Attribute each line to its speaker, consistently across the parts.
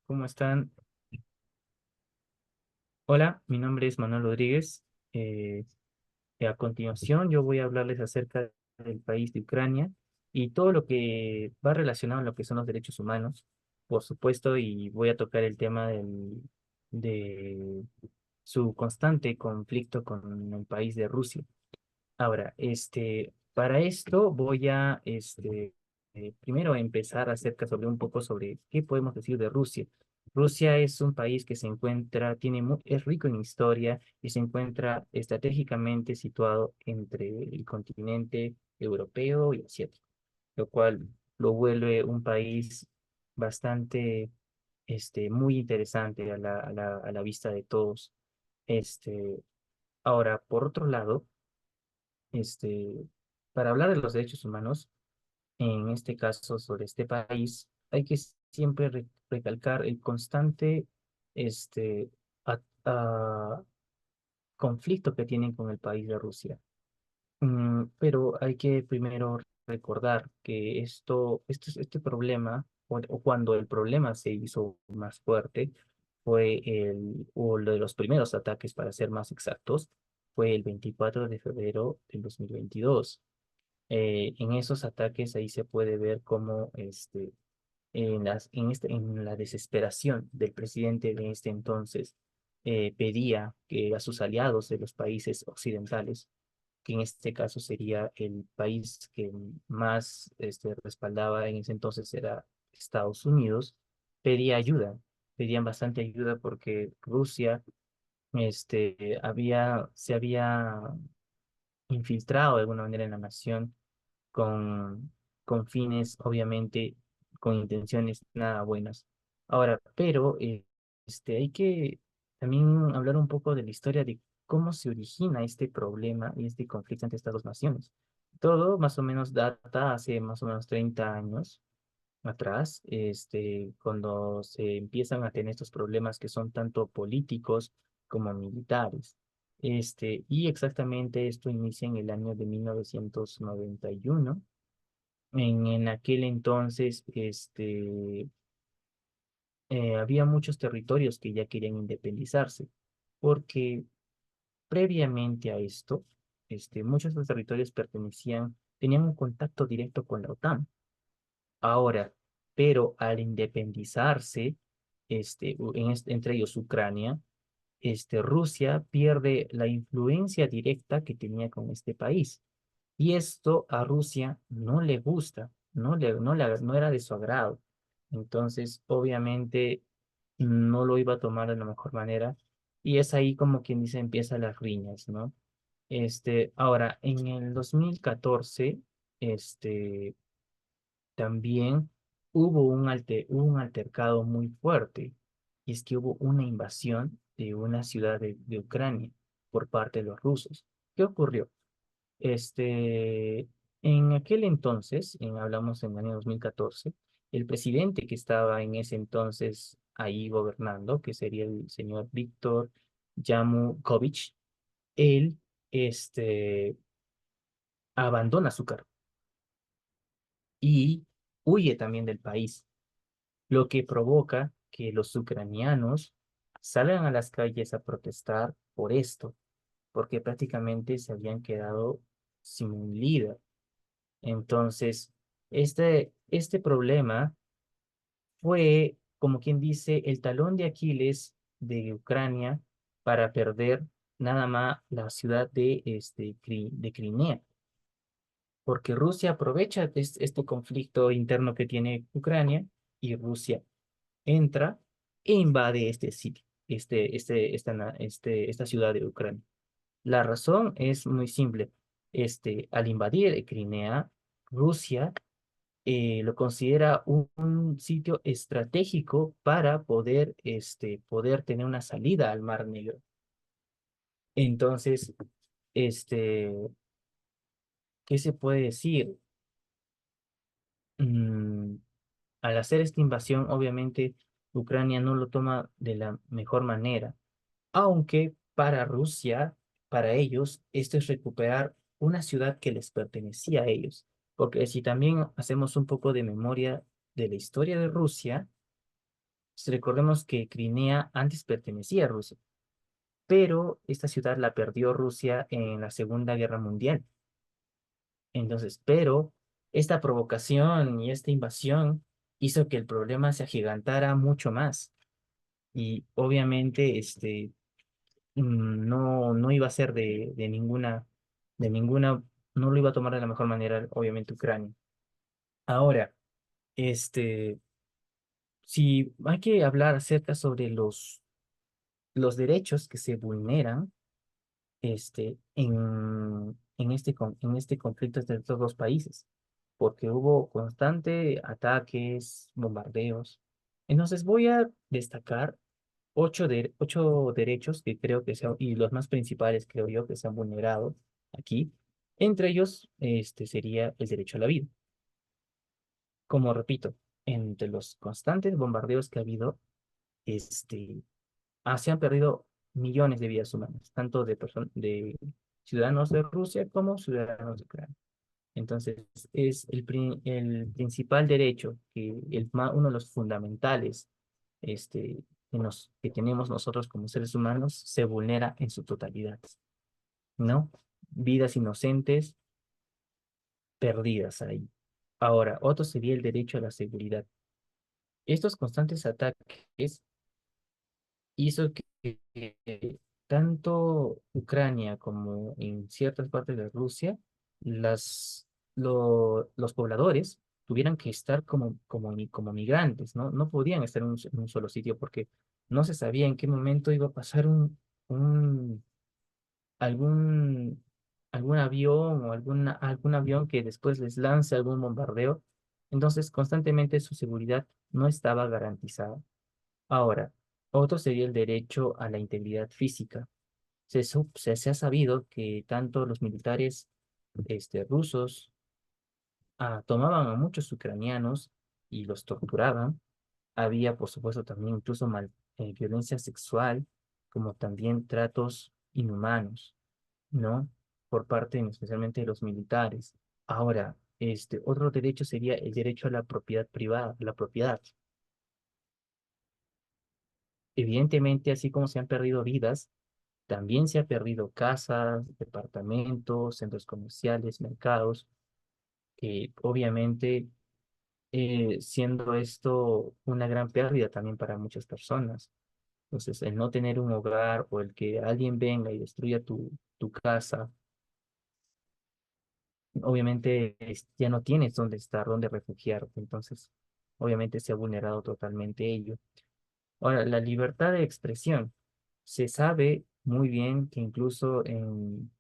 Speaker 1: ¿Cómo están? Hola, mi nombre es Manuel Rodríguez. Eh, a continuación, yo voy a hablarles acerca del país de Ucrania y todo lo que va relacionado a lo que son los derechos humanos, por supuesto, y voy a tocar el tema de su constante conflicto con el país de Rusia. Ahora, para esto voy a, primero empezar acerca sobre un poco sobre qué podemos decir de Rusia. Rusia es un país que se encuentra, es rico en historia y se encuentra estratégicamente situado entre el continente europeo y asiático, lo cual lo vuelve un país bastante, muy interesante a la vista de todos. Este, ahora, por otro lado, este, para hablar de los derechos humanos, en este caso sobre este país, hay que siempre recalcar el constante este, a- a- conflicto que tienen con el país de Rusia. Pero hay que primero recordar que este problema, o cuando el problema se hizo más fuerte, o lo de los primeros ataques, para ser más exactos, fue el 24 de febrero del 2022. En esos ataques ahí se puede ver cómo en la desesperación del presidente de este entonces pedía que a sus aliados de los países occidentales, que en este caso sería el país que más respaldaba en ese entonces era Estados Unidos, pedía ayuda, pedían bastante ayuda porque Rusia se había infiltrado de alguna manera en la nación con, con fines, obviamente, con intenciones nada buenas. Ahora, pero hay que también hablar un poco de la historia de cómo se origina este problema y este conflicto entre estas dos naciones. Todo más o menos data hace más o menos 30 años atrás, cuando se empiezan a tener estos problemas que son tanto políticos como militares. Y exactamente esto inicia en el año de 1991. En aquel entonces, había muchos territorios que ya querían independizarse, porque previamente a esto, muchos de los territorios tenían un contacto directo con la OTAN. Ahora, pero al independizarse, entre ellos Ucrania, Rusia pierde la influencia directa que tenía con este país. Y esto a Rusia no le gusta, no era de su agrado. Entonces, obviamente, no lo iba a tomar de la mejor manera. Y es ahí como quien dice, empiezan las riñas, ¿no? Ahora, en el 2014, también hubo un altercado muy fuerte, y es que hubo una invasión de una ciudad de Ucrania por parte de los rusos. ¿Qué ocurrió? En aquel entonces, hablamos en el año 2014, el presidente que estaba en ese entonces ahí gobernando, que sería el señor Víctor Yanukovych, él abandona su cargo y huye también del país, lo que provoca que los ucranianos salgan a las calles a protestar por esto, porque prácticamente se habían quedado sin un líder. Entonces, este problema fue, como quien dice, el talón de Aquiles de Ucrania para perder nada más la ciudad de Crimea, porque Rusia aprovecha este conflicto interno que tiene Ucrania, y Rusia entra e invade este sitio, esta ciudad de Ucrania. La razón es muy simple. Al invadir Crimea, Rusia lo considera un sitio estratégico para poder tener una salida al Mar Negro. Entonces, este, ¿qué se puede decir? Mm, Al hacer esta invasión, obviamente, Ucrania no lo toma de la mejor manera, aunque para Rusia, para ellos, esto es recuperar una ciudad que les pertenecía a ellos. Porque si también hacemos un poco de memoria de la historia de Rusia, Recordemos que Crimea antes pertenecía a Rusia, pero esta ciudad la perdió Rusia en la Segunda Guerra Mundial. Entonces, pero esta provocación y esta invasión hizo que el problema se agigantara mucho más. Y obviamente, no iba a ser de ninguna, no lo iba a tomar de la mejor manera, obviamente, Ucrania. Ahora, este, si hay que hablar acerca sobre los derechos que se vulneran, en este conflicto entre estos dos países, porque hubo constante ataques, bombardeos. Entonces voy a destacar ocho derechos que creo que sean, y los más principales creo yo que se han vulnerado aquí. Entre ellos, sería el derecho a la vida. Como repito, entre los constantes bombardeos que ha habido, este, se han perdido millones de vidas humanas, tanto de ciudadanos de Rusia como ciudadanos de Ucrania. Entonces, es el principal derecho, uno de los fundamentales que tenemos nosotros como seres humanos, se vulnera en su totalidad, ¿no? Vidas inocentes perdidas ahí. Ahora, otro sería el derecho a la seguridad. Estos constantes ataques hizo que tanto Ucrania como en ciertas partes de Rusia, los pobladores tuvieran que estar como migrantes, ¿no? No podían estar en un solo sitio porque no se sabía en qué momento iba a pasar un, algún, algún avión o algún avión que después les lance algún bombardeo. Entonces, constantemente su seguridad no estaba garantizada. Ahora, otro sería el derecho a la integridad física. Se ha sabido que tanto los militares rusos tomaban a muchos ucranianos y los torturaban. Había, por supuesto, también incluso violencia sexual, como también tratos inhumanos, ¿no? Por parte especialmente de los militares. Ahora, otro derecho sería el derecho a la propiedad privada, la propiedad. Evidentemente, así como se han perdido vidas, también se ha perdido casas, departamentos, centros comerciales, mercados, que obviamente, siendo esto una gran pérdida también para muchas personas. Entonces, el no tener un hogar o el que alguien venga y destruya tu casa, obviamente ya no tienes dónde estar, dónde refugiarte. Entonces, obviamente se ha vulnerado totalmente ello. Ahora, la libertad de expresión. Se sabe muy bien que incluso en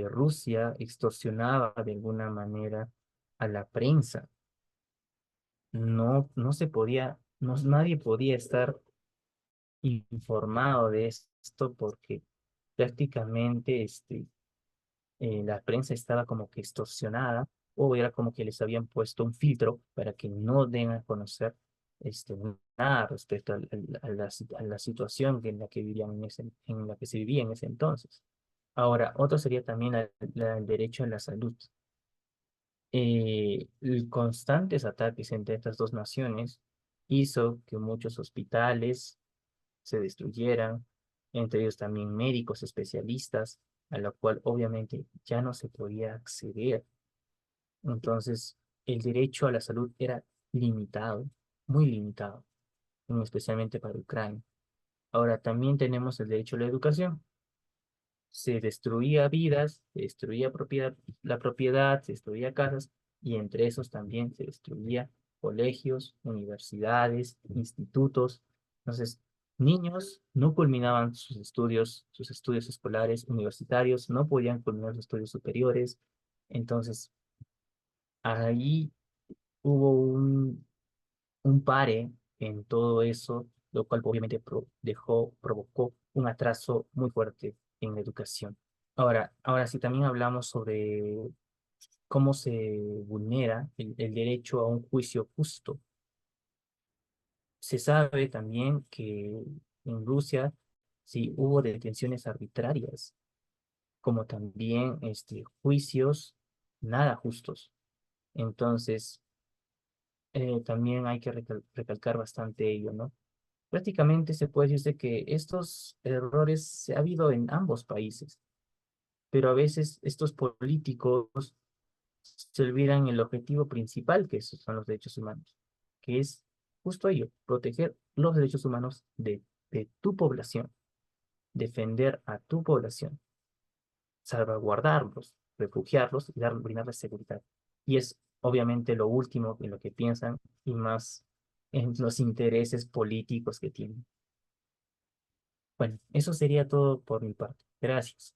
Speaker 1: Rusia extorsionaba de alguna manera a la prensa. No se podía, nadie podía estar informado de esto porque prácticamente la prensa estaba como que extorsionada o era como que les habían puesto un filtro para que no den a conocer este, nada respecto a la situación en la que vivían en la que se vivía en ese entonces. Ahora, otro sería también el derecho a la salud. Constantes ataques entre estas dos naciones hizo que muchos hospitales se destruyeran, entre ellos también médicos especialistas, a lo cual obviamente ya no se podía acceder. Entonces, el derecho a la salud era limitado, muy limitado, especialmente para Ucrania. Ahora, también tenemos el derecho a la educación. Se destruía vidas, se destruía la propiedad, se destruía casas y entre esos también se destruía colegios, universidades, institutos. Entonces, niños no culminaban sus estudios escolares universitarios, no podían culminar sus estudios superiores. Entonces, ahí hubo un pare en todo eso, lo cual obviamente provocó un atraso muy fuerte en la educación. Ahora sí, también hablamos sobre cómo se vulnera el derecho a un juicio justo. Se sabe también que en Rusia sí hubo detenciones arbitrarias, como también juicios nada justos. Entonces, también hay que recalcar bastante ello, ¿no? Prácticamente se puede decirse que estos errores se ha habido en ambos países, pero a veces estos políticos se olvidan el objetivo principal que son los derechos humanos, que es justo ello, proteger los derechos humanos de tu población, defender a tu población, salvaguardarlos, refugiarlos y brindarles seguridad. Y es obviamente lo último en lo que piensan y más en los intereses políticos que tienen. Bueno, eso sería todo por mi parte. Gracias.